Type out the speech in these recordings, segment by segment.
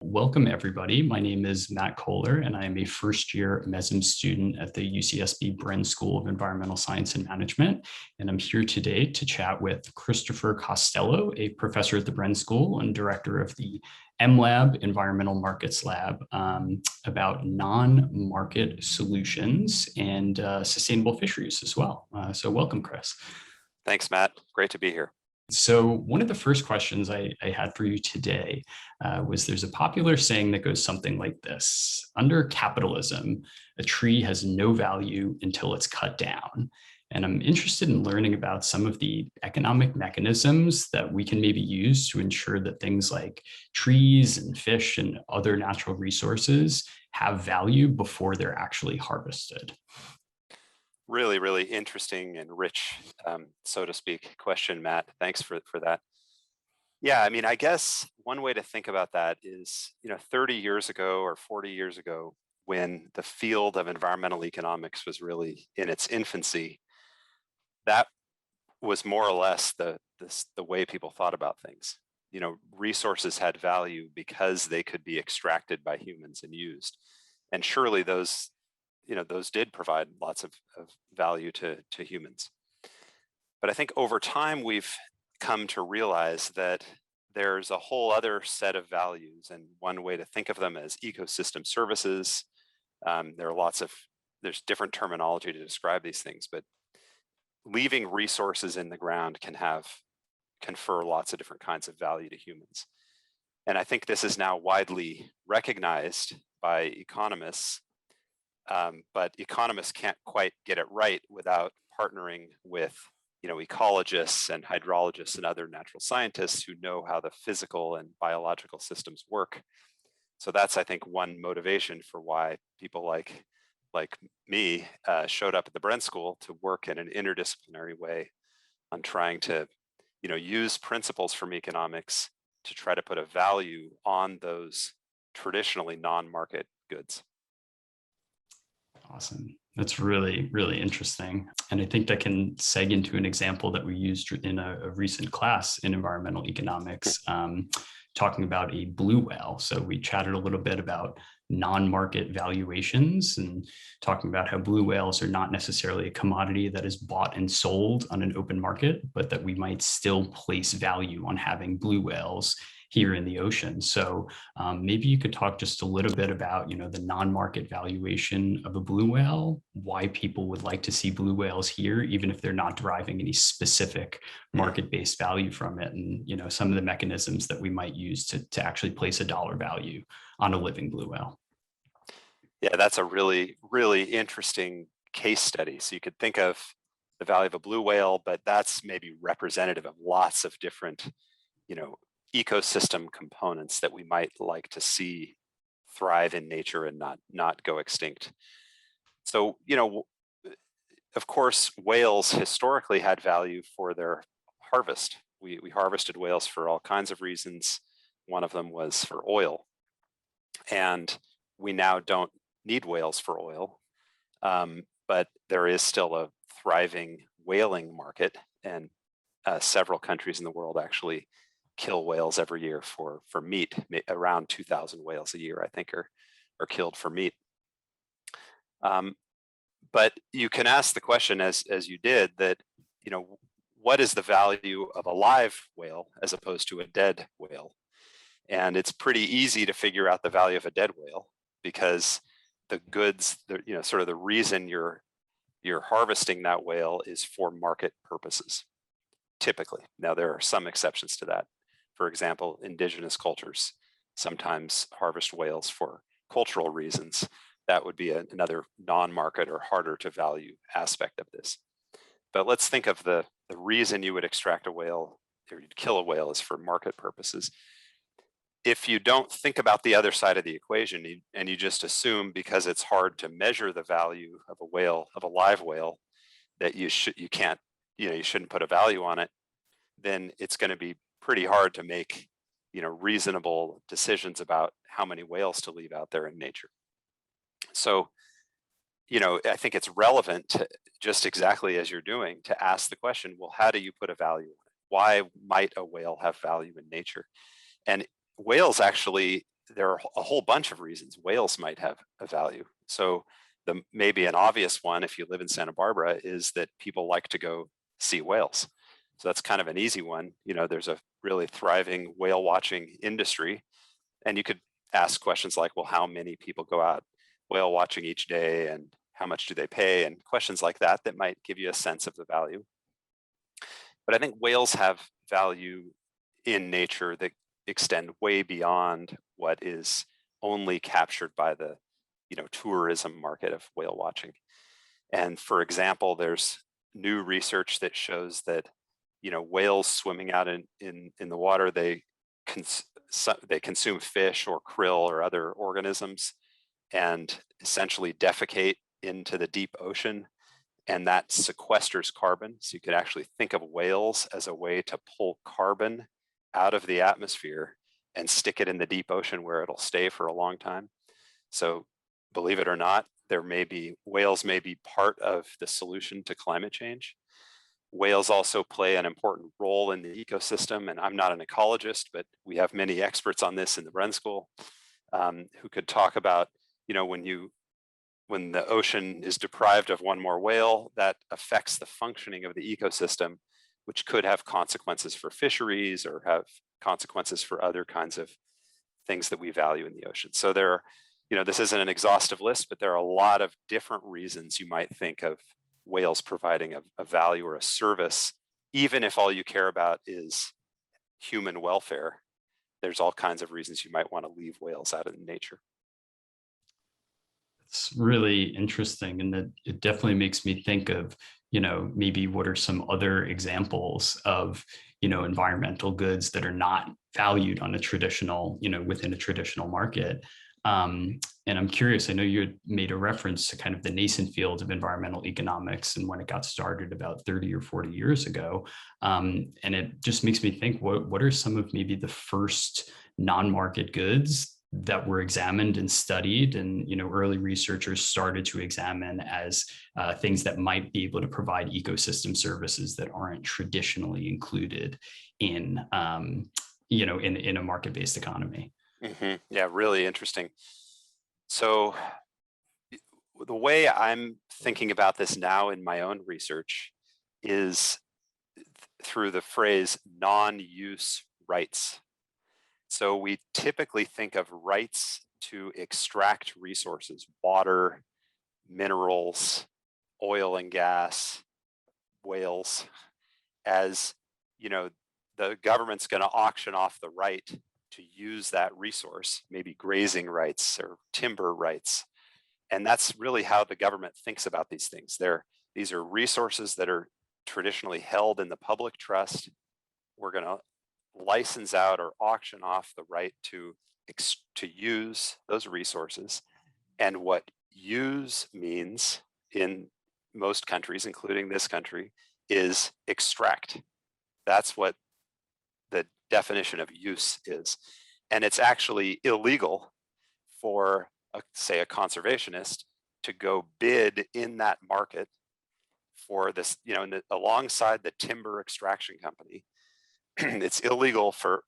Welcome, everybody. My name is Matt Koller, and I am a first-year MESM student at the UCSB Bren School of Environmental Science and Management. And I'm here today to chat with Professor Costello, a professor at the Bren School and director of the MLab Environmental Markets Lab, about non-market solutions and sustainable fisheries as well. So welcome, Chris. Thanks, Matt. Great to be here. So one of the first questions I had for you today was there's a popular saying that goes something like this: under capitalism, a tree has no value until it's cut down. And I'm interested in learning about some of the economic mechanisms that we can maybe use to ensure that things like trees and fish and other natural resources have value before they're actually harvested. Really interesting and rich, so to speak, question, Matt. Thanks for that. Yeah, I mean, I guess one way to think about that is, 30 years ago or 40 years ago, when the field of environmental economics was really in its infancy, that was more or less the way people thought about things. Resources had value because they could be extracted by humans and used. And surely those did provide lots of value to humans. But I think over time, we've come to realize that there's a whole other set of values, and one way to think of them as ecosystem services. There's different terminology to describe these things, but leaving resources in the ground can confer lots of different kinds of value to humans. And I think this is now widely recognized by economists. But economists can't quite get it right without partnering with, ecologists and hydrologists and other natural scientists who know how the physical and biological systems work. So that's, I think, one motivation for why people like me showed up at the Bren School to work in an interdisciplinary way on trying to, use principles from economics to try to put a value on those traditionally non-market goods. Awesome. That's really interesting. And I think that can seg into an example that we used in a recent class in environmental economics, talking about a blue whale. So we chatted a little bit about non-market valuations and talking about how blue whales are not necessarily a commodity that is bought and sold on an open market, but that we might still place value on having blue whales here in the ocean. So maybe you could talk just a little bit about, the non-market valuation of a blue whale, why people would like to see blue whales here, even if they're not deriving any specific market-based value from it, and, some of the mechanisms that we might use to actually place a dollar value on a living blue whale. Yeah, that's a really interesting case study. So you could think of the value of a blue whale, but that's maybe representative of lots of different, ecosystem components that we might like to see thrive in nature and not go extinct. So, of course, whales historically had value for their harvest. We harvested whales for all kinds of reasons. One of them was for oil. And we now don't need whales for oil, but there is still a thriving whaling market, and several countries in the world actually kill whales every year for meat. Around 2,000 whales a year, I think, are killed for meat. But you can ask the question, as you did, that what is the value of a live whale as opposed to a dead whale? And it's pretty easy to figure out the value of a dead whale, because the goods, sort of the reason you're harvesting that whale is for market purposes, typically. Now, there are some exceptions to that. For example, indigenous cultures sometimes harvest whales for cultural reasons. That would be another non-market or harder to value aspect of this. But let's think of the reason you would extract a whale or you'd kill a whale is for market purposes. If you don't think about the other side of the equation and you just assume, because it's hard to measure the value of a whale, of a live whale, that you shouldn't put a value on it, then it's going to be pretty hard to make reasonable decisions about how many whales to leave out there in nature. So I think it's relevant to, just exactly as you're doing, to ask the question, well, how do you put a value on it? Why might a whale have value in nature? And whales actually, there are a whole bunch of reasons whales might have a value. So maybe an obvious one, if you live in Santa Barbara, is that people like to go see whales. So that's kind of an easy one. There's a really thriving whale watching industry. And you could ask questions like, well, how many people go out whale watching each day, and how much do they pay? And questions like that might give you a sense of the value. But I think whales have value in nature that extend way beyond what is only captured by the tourism market of whale watching. And for example, there's new research that shows that whales swimming out in the water, they consume fish or krill or other organisms and essentially defecate into the deep ocean, and that sequesters carbon. So you could actually think of whales as a way to pull carbon out of the atmosphere and stick it in the deep ocean where it'll stay for a long time. So believe it or not, whales may be part of the solution to climate change. Whales also play an important role in the ecosystem, and I'm not an ecologist, but we have many experts on this in the Bren School who could talk about, when the ocean is deprived of one more whale, that affects the functioning of the ecosystem, which could have consequences for fisheries or have consequences for other kinds of things that we value in the ocean. So this isn't an exhaustive list, but there are a lot of different reasons you might think of whales providing a value or a service, even if all you care about is human welfare. There's all kinds of reasons you might want to leave whales out in nature. It's really interesting, and that it definitely makes me think of, maybe what are some other examples of, environmental goods that are not valued on a traditional, within a traditional market. And I'm curious, I know you had made a reference to kind of the nascent field of environmental economics and when it got started about 30 or 40 years ago. And it just makes me think, what are some of maybe the first non-market goods that were examined and studied, and early researchers started to examine as things that might be able to provide ecosystem services that aren't traditionally included in in a market-based economy. Mm-hmm. Yeah, really interesting. So the way I'm thinking about this now in my own research is through the phrase non-use rights. So we typically think of rights to extract resources, water, minerals, oil and gas, whales, as the government's going to auction off the right to use that resource, maybe grazing rights or timber rights. And that's really how the government thinks about these things. These are resources that are traditionally held in the public trust. We're going to license out or auction off the right to use those resources. And what use means in most countries, including this country, is extract. That's what the definition of use is. And it's actually illegal for, say, a conservationist to go bid in that market for this, alongside the timber extraction company. It's illegal for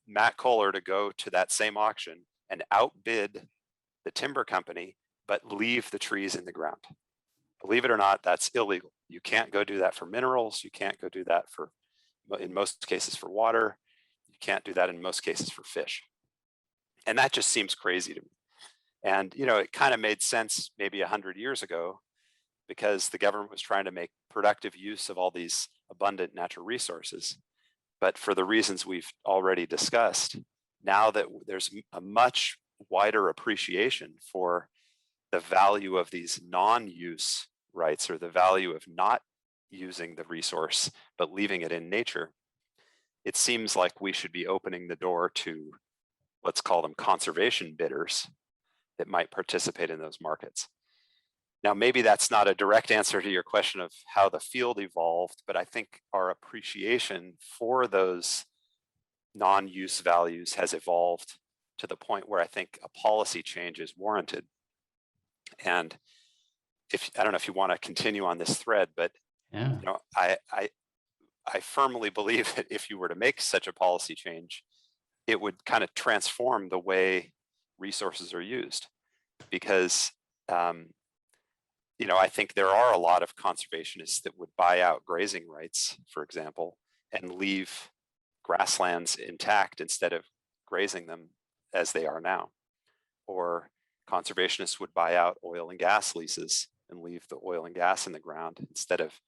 Matt Koller to go to that same auction and outbid the timber company, but leave the trees in the ground. Believe it or not, that's illegal. You can't go do that for minerals. You can't go do that in most cases for water. You can't do that in most cases for fish. And that just seems crazy to me. And, it kind of made sense maybe 100 years ago because the government was trying to make productive use of all these abundant natural resources. But for the reasons we've already discussed, now that there's a much wider appreciation for the value of these non-use rights, or the value of not using the resource, but leaving it in nature, it seems like we should be opening the door to, let's call them conservation bidders, that might participate in those markets. Now, maybe that's not a direct answer to your question of how the field evolved, but I think our appreciation for those non-use values has evolved to the point where I think a policy change is warranted. And I don't know if you want to continue on this thread, but Yeah. I firmly believe that if you were to make such a policy change, it would kind of transform the way resources are used. Because, I think there are a lot of conservationists that would buy out grazing rights, for example, and leave grasslands intact instead of grazing them as they are now. Or conservationists would buy out oil and gas leases and leave the oil and gas in the ground instead of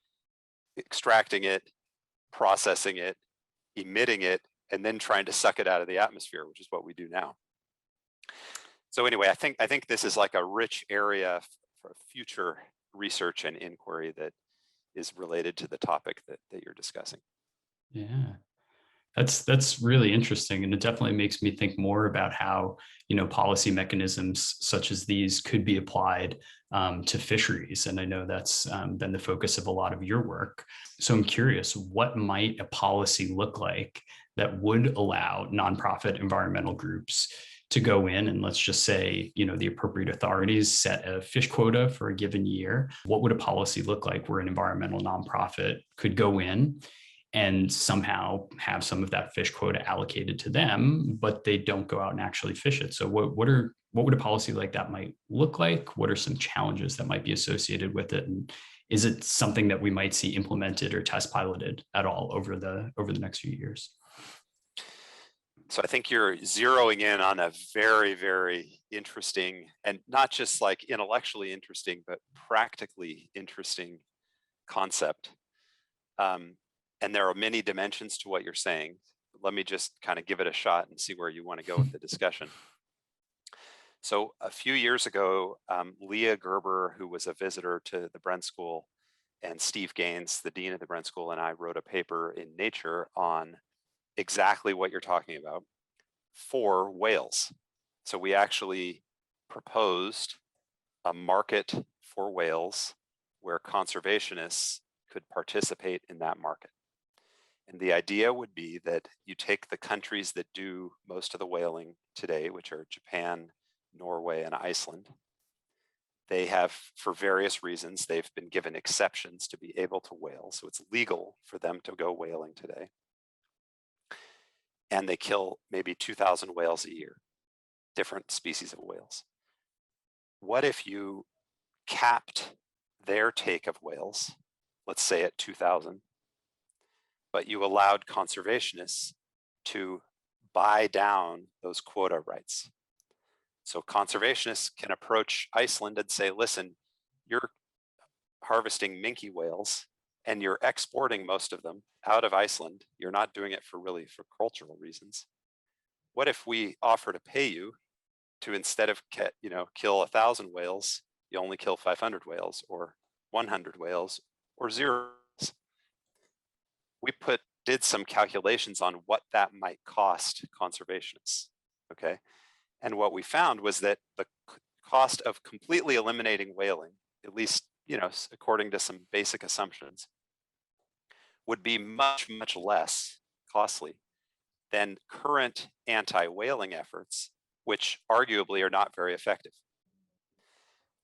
extracting it, processing it, emitting it, and then trying to suck it out of the atmosphere, which is what we do now. So anyway, I think this is like a rich area for future research and inquiry that is related to the topic that you're discussing. Yeah. That's really interesting, and it definitely makes me think more about how policy mechanisms such as these could be applied to fisheries. And I know that's been the focus of a lot of your work. So I'm curious, what might a policy look like that would allow nonprofit environmental groups to go in and, let's just say, the appropriate authorities set a fish quota for a given year? What would a policy look like where an environmental nonprofit could go in and somehow have some of that fish quota allocated to them, but they don't go out and actually fish it? So what would a policy like that might look like? What are some challenges that might be associated with it? And is it something that we might see implemented or test piloted at all over the next few years? So I think you're zeroing in on a very, very interesting, and not just like intellectually interesting, but practically interesting concept. And there are many dimensions to what you're saying. Let me just kind of give it a shot and see where you want to go with the discussion. So a few years ago, Leah Gerber, who was a visitor to the Bren School, and Steve Gaines, the dean of the Bren School, and I wrote a paper in Nature on exactly what you're talking about for whales. So we actually proposed a market for whales where conservationists could participate in that market. And the idea would be that you take the countries that do most of the whaling today, which are Japan, Norway, and Iceland. They have, for various reasons, they've been given exceptions to be able to whale. So it's legal for them to go whaling today. And they kill maybe 2,000 whales a year, different species of whales. What if you capped their take of whales, let's say at 2,000, but you allowed conservationists to buy down those quota rights? So conservationists can approach Iceland and say, listen, you're harvesting minke whales and you're exporting most of them out of Iceland. You're not doing it for cultural reasons. What if we offer to pay you to, instead of kill 1,000 whales, you only kill 500 whales or 100 whales or 0 whales? We did some calculations on what that might cost conservationists, okay? And what we found was that the cost of completely eliminating whaling, at least, according to some basic assumptions, would be much, much less costly than current anti-whaling efforts, which arguably are not very effective.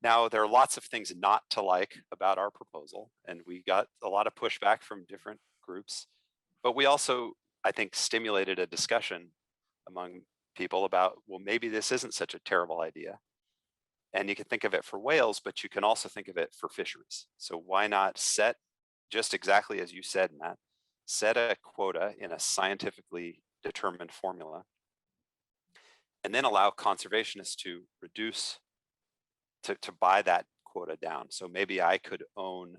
Now, there are lots of things not to like about our proposal, and we got a lot of pushback from different groups, but we also, I think, stimulated a discussion among people about, well, maybe this isn't such a terrible idea. And you can think of it for whales, but you can also think of it for fisheries. So why not set, just exactly as you said, Matt, set a quota in a scientifically determined formula, and then allow conservationists to reduce, to buy that quota down. So maybe I could own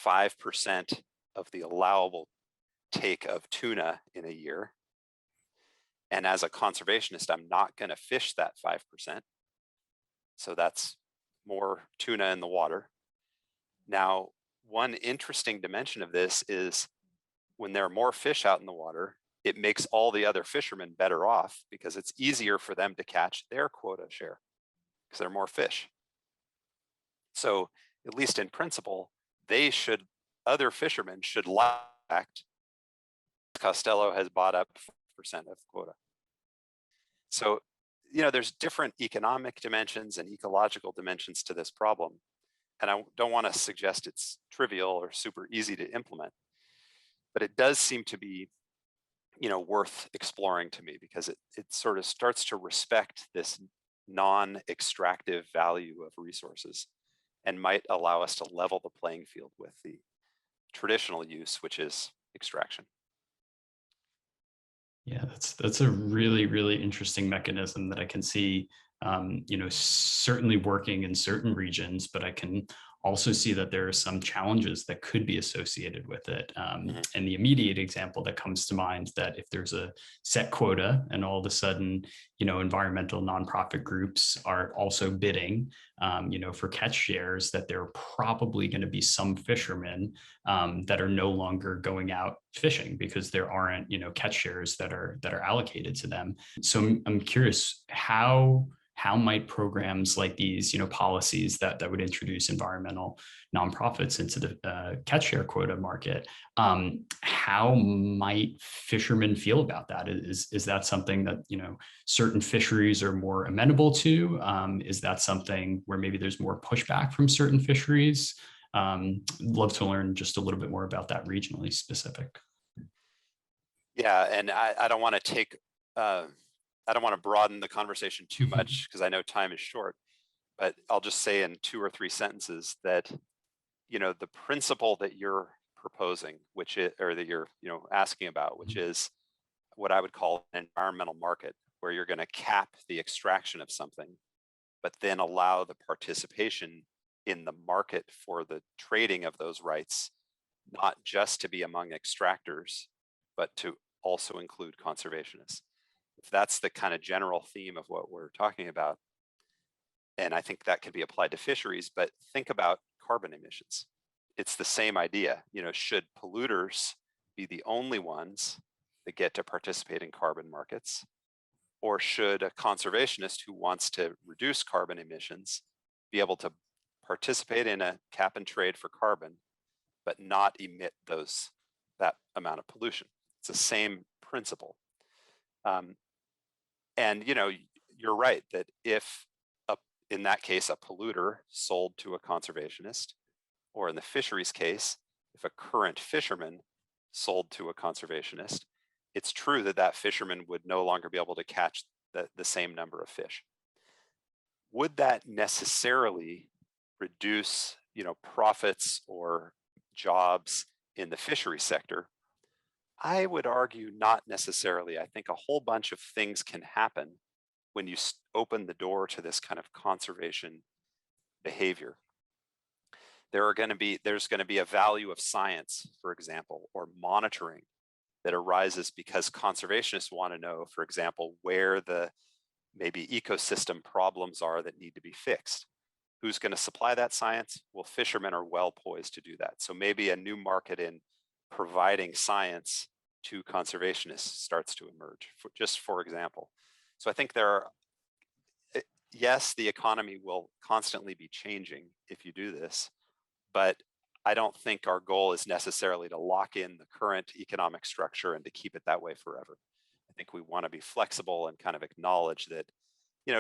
5% of the allowable take of tuna in a year. And as a conservationist, I'm not going to fish that 5%. So that's more tuna in the water. Now, one interesting dimension of this is when there are more fish out in the water, it makes all the other fishermen better off because it's easier for them to catch their quota share because there are more fish. So at least in principle, other fishermen should act. Costello has bought up 4% of quota. So, there's different economic dimensions and ecological dimensions to this problem. And I don't want to suggest it's trivial or super easy to implement, but it does seem to be, worth exploring to me because it sort of starts to respect this non-extractive value of resources and might allow us to level the playing field with the traditional use, which is extraction. Yeah, that's a really, really interesting mechanism that I can see, certainly working in certain regions, but I can also see that there are some challenges that could be associated with it. And the immediate example that comes to mind, that if there's a set quota and all of a sudden, environmental nonprofit groups are also bidding, for catch shares, that there are probably going to be some fishermen that are no longer going out fishing because there aren't, catch shares that are allocated to them. So I'm curious, how might programs like these, policies that would introduce environmental nonprofits into the catch share quota market, how might fishermen feel about that? Is that something that, certain fisheries are more amenable to? Is that something where maybe there's more pushback from certain fisheries? Love to learn just a little bit more about that regionally specific. Yeah, and I don't want to take I don't want to broaden the conversation too much because I know time is short, but I'll just say in 2 or 3 sentences that, the principle that you're proposing, which is, or that you're, asking about, which is what I would call an environmental market, where you're going to cap the extraction of something, but then allow the participation in the market for the trading of those rights, not just to be among extractors, but to also include conservationists. If that's the kind of general theme of what we're talking about, and I think that can be applied to fisheries, but think about carbon emissions. It's the same idea. Should polluters be the only ones that get to participate in carbon markets? Or should a conservationist who wants to reduce carbon emissions be able to participate in a cap and trade for carbon, but not emit that amount of pollution? It's the same principle. And you're right that if in that case a polluter sold to a conservationist, or in the fisheries case, if a current fisherman sold to a conservationist, it's true that that fisherman would no longer be able to catch the same number of fish. Would that necessarily reduce profits or jobs in the fishery sector? I would argue not necessarily. I think a whole bunch of things can happen when you open the door to this kind of conservation behavior. There's going to be a value of science, for example, or monitoring that arises because conservationists want to know, for example, where the maybe ecosystem problems are that need to be fixed. Who's going to supply that science? Well, fishermen are well poised to do that. So maybe a new market in providing science to conservationists starts to emerge, just for example. So I think yes, the economy will constantly be changing if you do this, but I don't think our goal is necessarily to lock in the current economic structure and to keep it that way forever. I think we want to be flexible and kind of acknowledge that,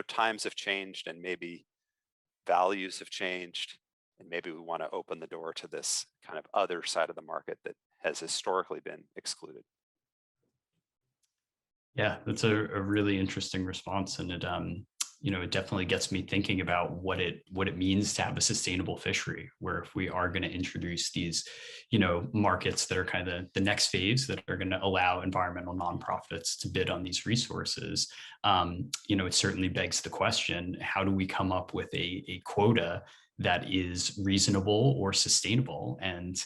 times have changed and maybe values have changed, and maybe we want to open the door to this kind of other side of the market that has historically been excluded. Yeah, that's a really interesting response, and it definitely gets me thinking about what it means to have a sustainable fishery, where if we are going to introduce these, markets that are kind of the next phase that are going to allow environmental nonprofits to bid on these resources, it certainly begs the question: how do we come up with a quota that is reasonable or sustainable? And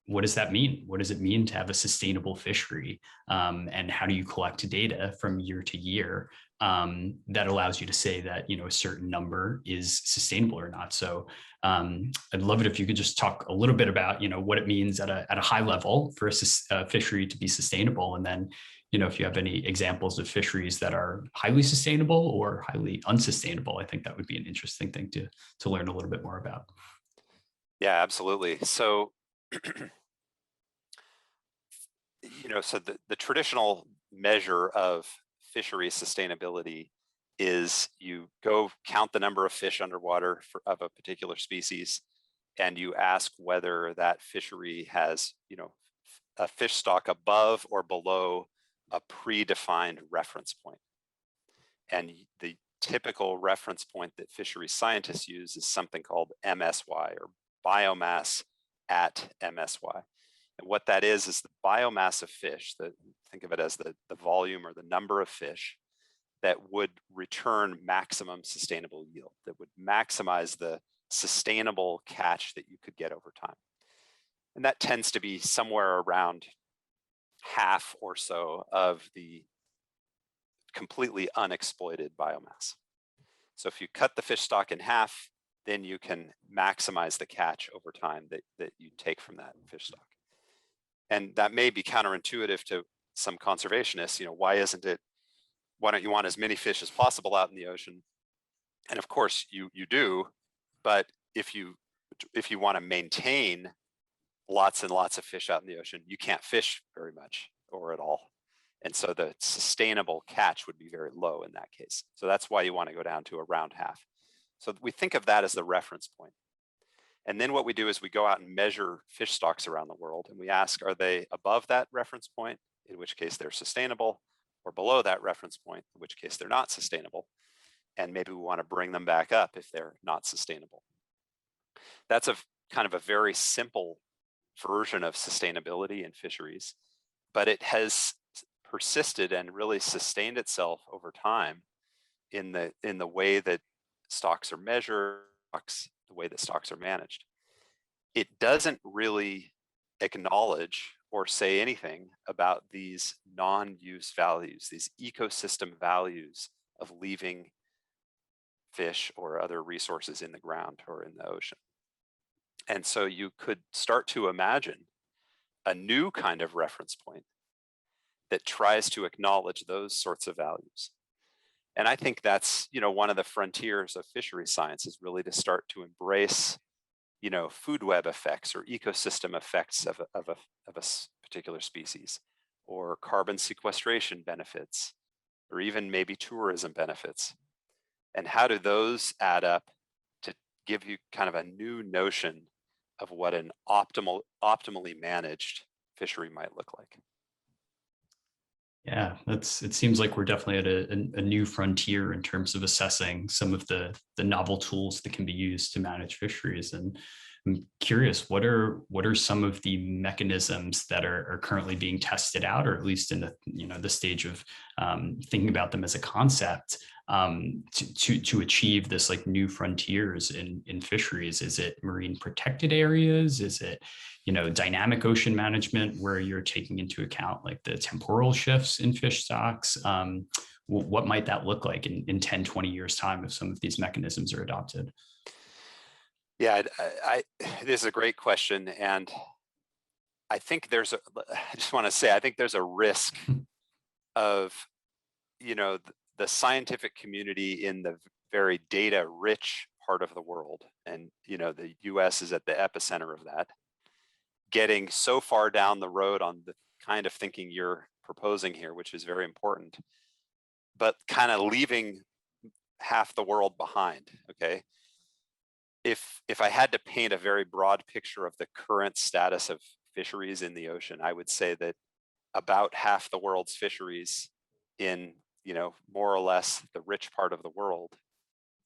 what does that mean? What does it mean to have a sustainable fishery? And how do you collect data from year to year that allows you to say that a certain number is sustainable or not? So I'd love it if you could just talk a little bit about what it means at a high level for a fishery to be sustainable, and then if you have any examples of fisheries that are highly sustainable or highly unsustainable. I think that would be an interesting thing to learn a little bit more about. Yeah, absolutely. So so the traditional measure of fishery sustainability is you go count the number of fish underwater of a particular species, and you ask whether that fishery has a fish stock above or below a predefined reference point. And typical reference point that fisheries scientists use is something called MSY, or biomass at MSY. And what that is the biomass of fish, think of it as the volume or the number of fish that would return maximum sustainable yield, that would maximize the sustainable catch that you could get over time. And that tends to be somewhere around half or so of the completely unexploited biomass. So if you cut the fish stock in half, then you can maximize the catch over time that you take from that fish stock. And that may be counterintuitive to some conservationists. Why don't you want as many fish as possible out in the ocean? And of course you do, but if you want to maintain lots and lots of fish out in the ocean, you can't fish very much or at all. And so the sustainable catch would be very low in that case. So that's why you want to go down to around half. So we think of that as the reference point. And then what we do is we go out and measure fish stocks around the world, and we ask, are they above that reference point, in which case they're sustainable, or below that reference point, in which case they're not sustainable. And maybe we want to bring them back up if they're not sustainable. That's a kind of a very simple version of sustainability in fisheries, but it has persisted and really sustained itself over time in the way that stocks are measured, the way that stocks are managed. It doesn't really acknowledge or say anything about these non-use values, these ecosystem values of leaving fish or other resources in the ground or in the ocean. And so you could start to imagine a new kind of reference point that tries to acknowledge those sorts of values. And I think that's, one of the frontiers of fisheries science is really to start to embrace, food web effects or ecosystem effects of a particular species, or carbon sequestration benefits, or even maybe tourism benefits. And how do those add up to give you kind of a new notion of what an optimally managed fishery might look like? Yeah, it seems like we're definitely at a new frontier in terms of assessing some of the novel tools that can be used to manage fisheries. And I'm curious, what are some of the mechanisms that are currently being tested out, or at least in the stage of thinking about them as a concept, to achieve this like new frontiers in fisheries? Is it marine protected areas? Is it dynamic ocean management where you're taking into account like the temporal shifts in fish stocks? What might that look like in 10, 20 years time if some of these mechanisms are adopted? Yeah, this is a great question. And I think I just want to say, I think there's a risk of, the scientific community in the very data rich part of the world. And, the US is at the epicenter of that, getting so far down the road on the kind of thinking you're proposing here, which is very important, but kind of leaving half the world behind. Okay. If I had to paint a very broad picture of the current status of fisheries in the ocean, I would say that about half the world's fisheries in, more or less the rich part of the world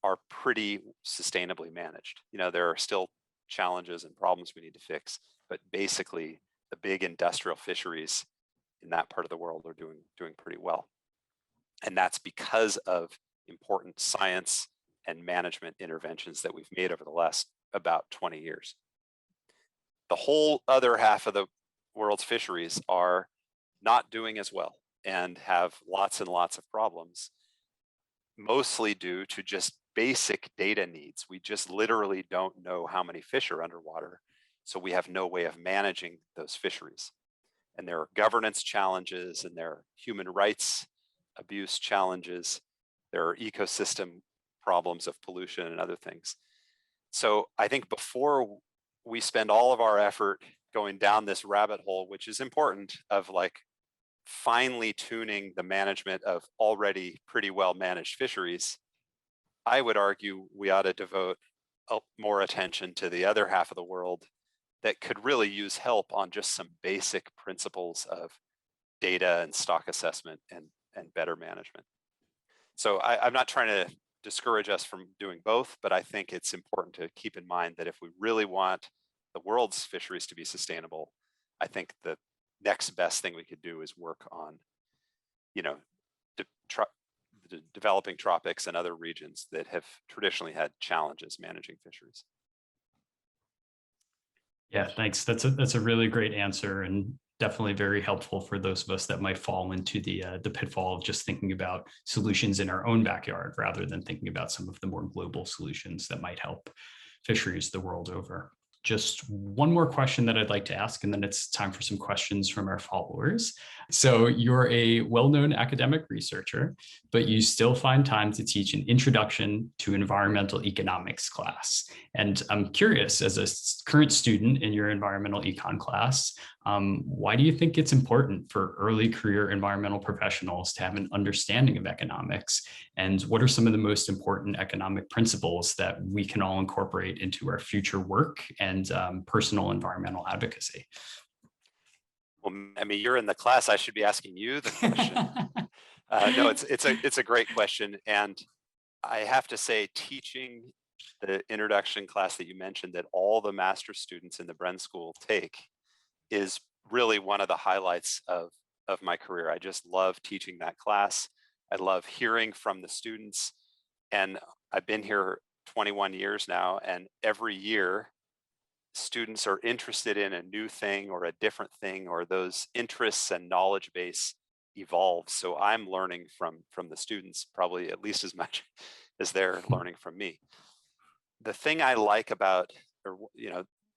are pretty sustainably managed. There are still challenges and problems we need to fix, but basically the big industrial fisheries in that part of the world are doing pretty well. And that's because of important science and management interventions that we've made over the last about 20 years. The whole other half of the world's fisheries are not doing as well and have lots and lots of problems, mostly due to just basic data needs. We just literally don't know how many fish are underwater, so we have no way of managing those fisheries. And there are governance challenges, and there are human rights abuse challenges. There are ecosystem problems of pollution and other things. So I think before we spend all of our effort going down this rabbit hole, which is important, of like finely tuning the management of already pretty well managed fisheries, I would argue we ought to devote more attention to the other half of the world that could really use help on just some basic principles of data and stock assessment and better management. So I'm not trying to discourage us from doing both, but I think it's important to keep in mind that if we really want the world's fisheries to be sustainable, I think the next best thing we could do is work on, you know, developing tropics and other regions that have traditionally had challenges managing fisheries. Yeah, thanks. That's a really great answer, and definitely very helpful for those of us that might fall into the pitfall of just thinking about solutions in our own backyard rather than thinking about some of the more global solutions that might help fisheries the world over. Just one more question that I'd like to ask, and then it's time for some questions from our followers. So you're a well-known academic researcher, but you still find time to teach an introduction to environmental economics class. And I'm curious, as a current student in your environmental econ class, why do you think it's important for early career environmental professionals to have an understanding of economics? And what are some of the most important economic principles that we can all incorporate into our future work and personal environmental advocacy? Well, I mean, you're in the class. I should be asking you the question. No, it's a great question, and I have to say, teaching the introduction class that you mentioned that all the master's students in the Bren School take is really one of the highlights of my career. I just love teaching that class. I love hearing from the students, and I've been here 21 years now, and every year students are interested in a new thing or a different thing, or those interests and knowledge base evolve. So I'm learning from the students probably at least as much as they're learning from me. The thing I like about, or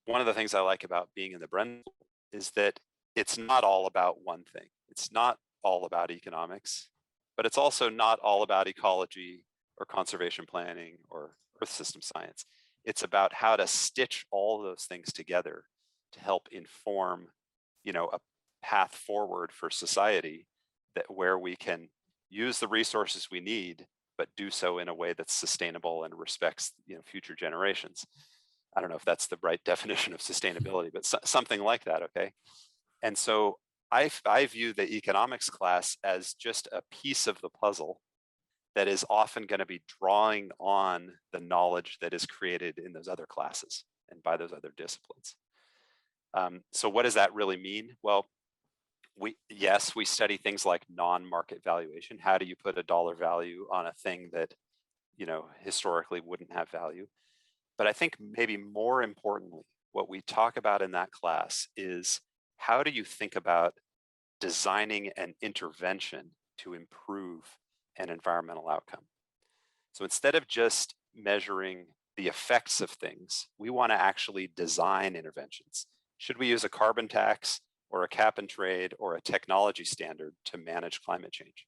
one of the things I like about being in the Bren is that it's not all about one thing. It's not all about economics, but it's also not all about ecology or conservation planning or earth system science. It's about how to stitch all those things together to help inform, a path forward for society where we can use the resources we need, but do so in a way that's sustainable and respects, future generations. I don't know if that's the right definition of sustainability, but something like that, okay? And so I view the economics class as just a piece of the puzzle that is often going to be drawing on the knowledge that is created in those other classes and by those other disciplines. So what does that really mean? Well, we study things like non-market valuation. How do you put a dollar value on a thing that, historically wouldn't have value? But I think maybe more importantly, what we talk about in that class is how do you think about designing an intervention to improve an environmental outcome? So instead of just measuring the effects of things, we want to actually design interventions. Should we use a carbon tax or a cap and trade or a technology standard to manage climate change?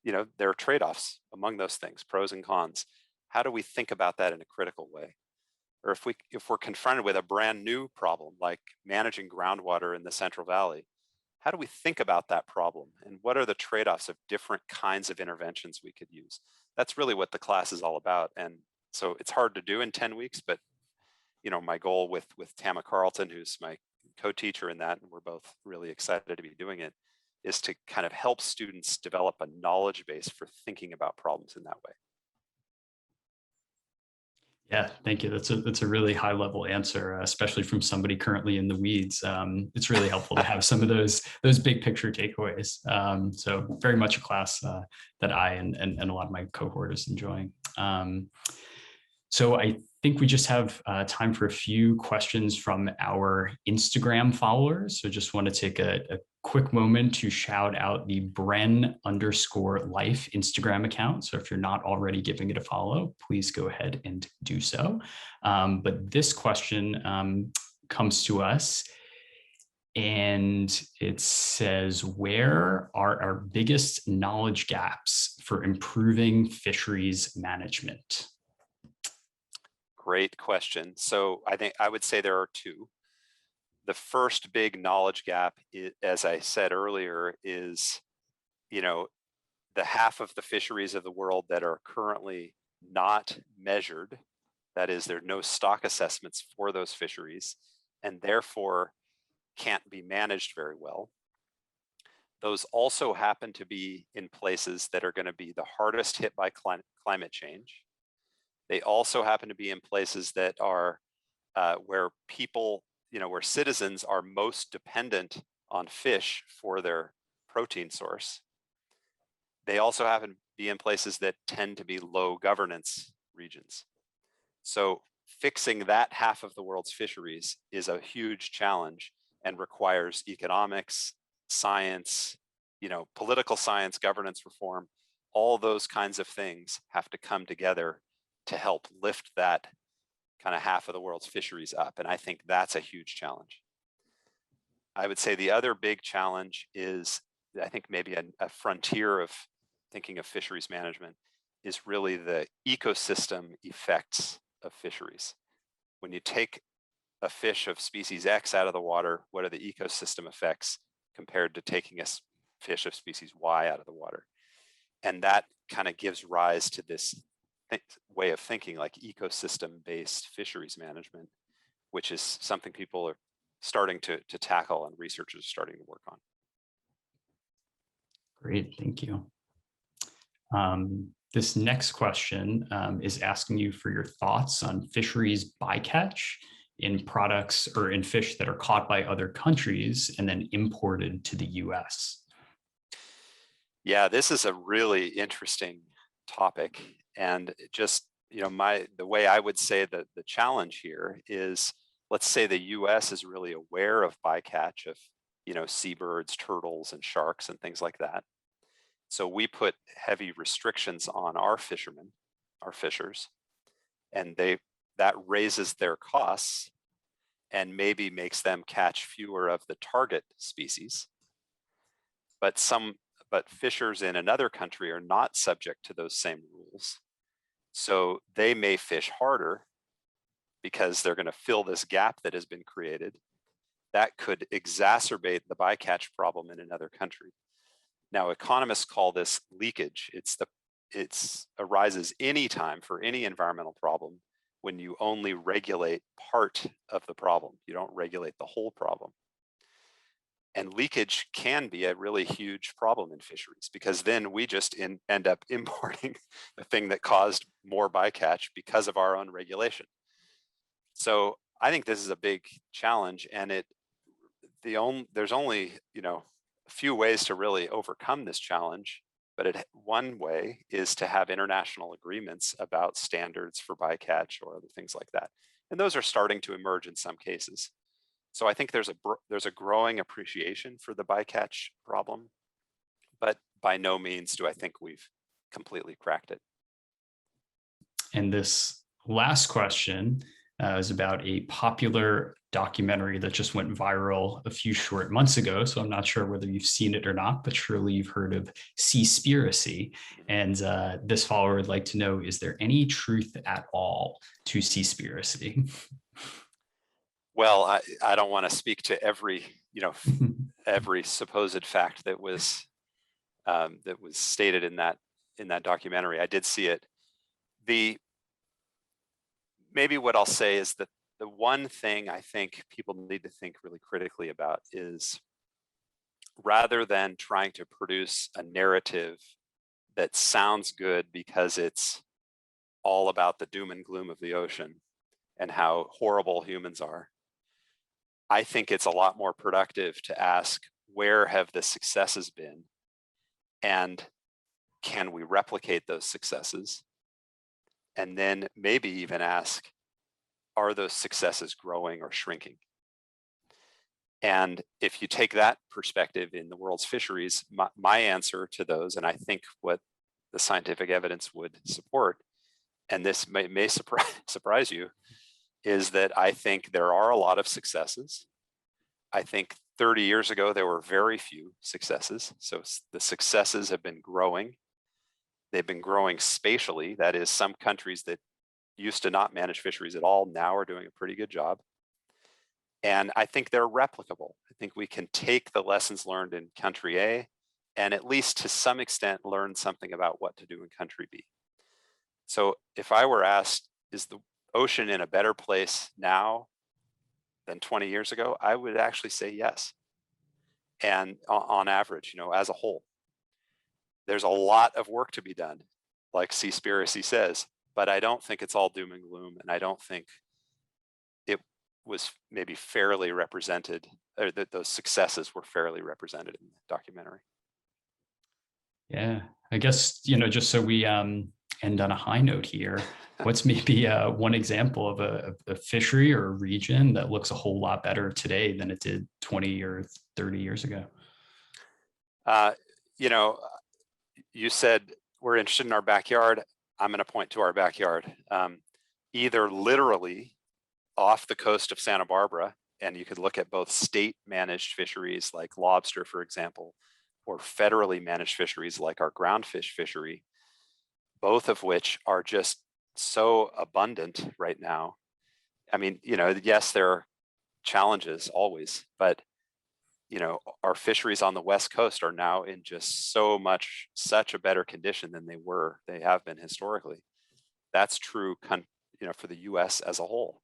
There are trade-offs among those things, pros and cons. How do we think about that in a critical way? Or if we're confronted with a brand new problem like managing groundwater in the Central Valley, how do we think about that problem? And what are the trade-offs of different kinds of interventions we could use? That's really what the class is all about. And so it's hard to do in 10 weeks, but my goal with Tama Carlton, who's my co-teacher in that, and we're both really excited to be doing it, is to kind of help students develop a knowledge base for thinking about problems in that way. Yeah, thank you. That's a really high level answer, especially from somebody currently in the weeds. It's really helpful to have some of those big picture takeaways. So very much a class that I and a lot of my cohort is enjoying. So I think we just have time for a few questions from our Instagram followers. So just want to take a quick moment to shout out the Bren_life Instagram account. So if you're not already giving it a follow, please go ahead and do so. But this question comes to us and it says, where are our biggest knowledge gaps for improving fisheries management? Great question. So I think I would say there are two. The first big knowledge gap, as I said earlier, is, the half of the fisheries of the world that are currently not measured. That is, there are no stock assessments for those fisheries and therefore can't be managed very well. Those also happen to be in places that are going to be the hardest hit by climate change. They also happen to be in places that are where people, where citizens are most dependent on fish for their protein source. They also happen to be in places that tend to be low governance regions. So fixing that half of the world's fisheries is a huge challenge and requires economics, science, political science, governance reform. All those kinds of things have to come together to help lift that kind of half of the world's fisheries up. And I think that's a huge challenge. I would say the other big challenge is, I think maybe a frontier of thinking of fisheries management is really the ecosystem effects of fisheries. When you take a fish of species X out of the water, what are the ecosystem effects compared to taking a fish of species Y out of the water? And that kind of gives rise to this way of thinking, like ecosystem-based fisheries management, which is something people are starting to tackle and researchers are starting to work on. Great, thank you. This next question is asking you for your thoughts on fisheries bycatch in products or in fish that are caught by other countries and then imported to the US. Yeah, this is a really interesting topic. And just, the way I would say that the challenge here is, let's say the US is really aware of bycatch of, seabirds, turtles, and sharks and things like that. So we put heavy restrictions on our fishermen, our fishers, and that raises their costs and maybe makes them catch fewer of the target species. But fishers in another country are not subject to those same rules. So they may fish harder because they're going to fill this gap that has been created. That could exacerbate the bycatch problem in another country. Now, economists call this leakage. It arises anytime for any environmental problem when you only regulate part of the problem. You don't regulate the whole problem. And leakage can be a really huge problem in fisheries, because then we just end up importing the thing that caused more bycatch because of our own regulation. So I think this is a big challenge, and there's only a few ways to really overcome this challenge. But one way is to have international agreements about standards for bycatch or other things like that, and those are starting to emerge in some cases. So I think there's a growing appreciation for the bycatch problem, but by no means do I think we've completely cracked it. And this last question is about a popular documentary that just went viral a few short months ago. So I'm not sure whether you've seen it or not, but surely you've heard of Seespiricity. And this follower would like to know, is there any truth at all to Seespiricity? Well, I don't want to speak to every supposed fact that was stated in that documentary. I did see it. Maybe what I'll say is that the one thing I think people need to think really critically about is, rather than trying to produce a narrative that sounds good because it's all about the doom and gloom of the ocean and how horrible humans are, I think it's a lot more productive to ask, where have the successes been? And can we replicate those successes? And then maybe even ask, are those successes growing or shrinking? And if you take that perspective in the world's fisheries, my answer to those, and I think what the scientific evidence would support, and this may surprise you, is that I think there are a lot of successes. I think 30 years ago, there were very few successes. So the successes have been growing. They've been growing spatially. That is, some countries that used to not manage fisheries at all now are doing a pretty good job. And I think they're replicable. I think we can take the lessons learned in country A and at least to some extent learn something about what to do in country B. So if I were asked, is the ocean in a better place now than 20 years ago? I would actually say yes. and on average, as a whole. There's a lot of work to be done, like Seespiricity says, but I don't think it's all doom and gloom, and I don't think it was maybe fairly represented, or that those successes were fairly represented in the documentary. Yeah, I guess, just so we end on a high note here, what's maybe one example of a fishery or a region that looks a whole lot better today than it did 20 or 30 years ago? You know, you said we're interested in our backyard. I'm going to point to our backyard, either literally off the coast of Santa Barbara, and you could look at both state managed fisheries like lobster, for example, or federally managed fisheries like our groundfish fishery, both of which are just so abundant right now. I mean, yes, there are challenges always, but our fisheries on the West Coast are now in just such a better condition than they have been historically. That's true, for the US as a whole.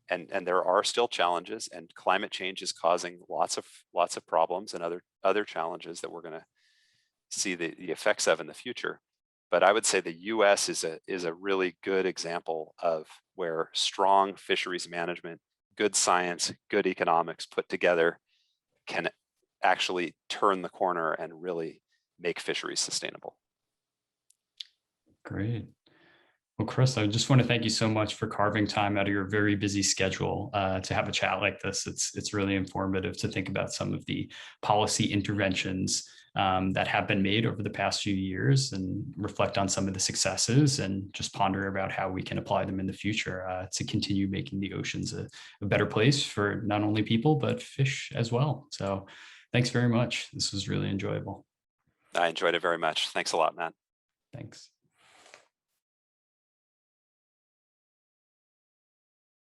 And there are still challenges, and climate change is causing lots of problems and other challenges that we're going to see the effects of in the future. But I would say the US is a really good example of where strong fisheries management, good science, good economics put together can actually turn the corner and really make fisheries sustainable. Great. Well, Chris, I just want to thank you so much for carving time out of your very busy schedule to have a chat like this. It's really informative to think about some of the policy interventions that have been made over the past few years, and reflect on some of the successes, and just ponder about how we can apply them in the future to continue making the oceans a better place for not only people, but fish as well. So thanks very much. This was really enjoyable. I enjoyed it very much. Thanks a lot, Matt. Thanks.